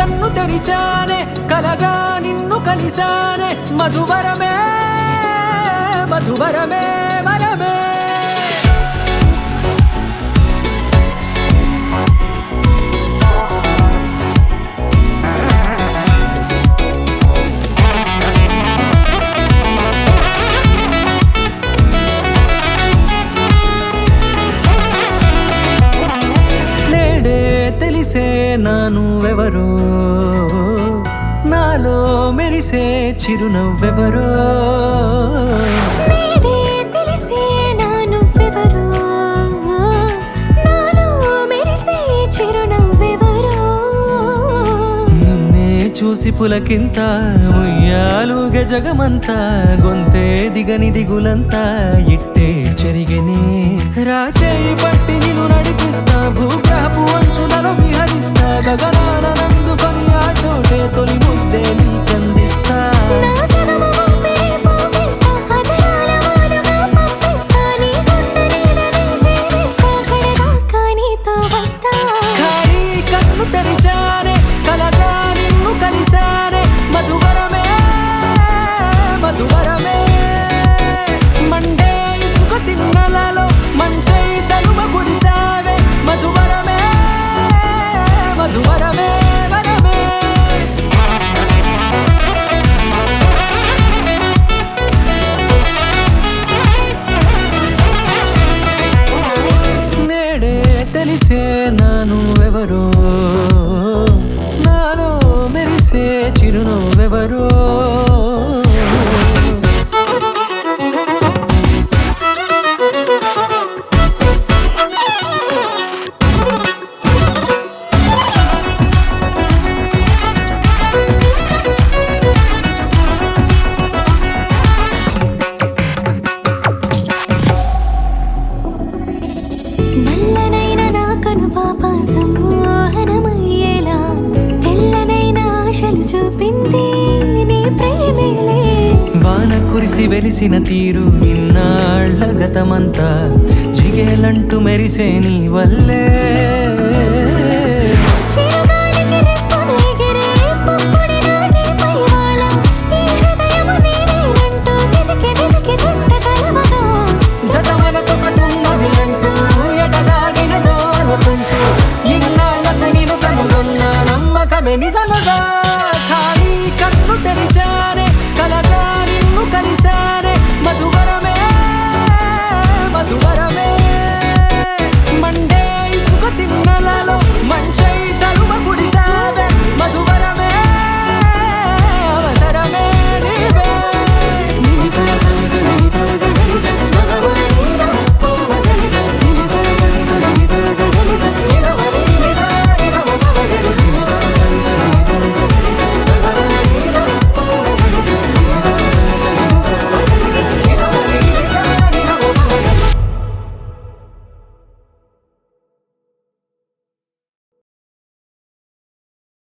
కన్ను తెరిచానే కలగా నిన్ను కలిసానే మధువరమే మధువరమే వరమే తెలిసే నానువెవరో నాలో మెరిసే చిరునవ్వెవరో తెలిసే నానువెవరో నాలో మెరిసే చిరునవ్వెవరో నిన్నే చూసి పులకింత ఉయ్యాలుగ జగమంతా గొంతే దిగని దిగులంతా ఇట్టే చెరిగెనే రాచేయి పట్టి నిన్ను నడిపిస్తా భూగ్రహపు అంచులలో విహరిస్తా గగనాన నందుకొని ఆ చోటే తొలి ముద్దే నీకందిస్తా నా సగము ఊపిరి పోగిస్తా అదరాల వాలుగా పంపిస్తా నీ గుండె నీడనే చేరిస్తా కడదాకా నీతో వస్తా ఖాళీ కన్ను తెరిచానే కలగా నిన్ను కలిసానే మధువరమే మధువరమే మండే ఇసుక తిన్నలలో మంచై చలువ కురిసావే మధువరమే మధువరమే వరమే నేడే తెలిసే నానువెవరో నాలో మెరిసే చిరునవ్వెవరో నల్లనైన నా కనుపాప సమ్మోహనమయ్యేలా తెల్లనైన ఆశలు చూపింది నీ ప్రేమేలే వాన కురిసి వెలిసిన తీరు ఇన్నాళ్ల గతమంతా జిగేలంటూ మెరిసే నీ వల్లే చిరుగాలికి రెప్పను ఎగిరే పుప్పొడిన నీపై వాళ ఈ హృదయము నీదేనంటూ వెతికి వెతికి చుట్ట కలవగా జత మనసొకటున్నది అంటూ ఎడదాగినదో అనుకుంటూ ఇన్నాళ్లకు నేను కనుగొన్న నమ్మకమే నిజముగా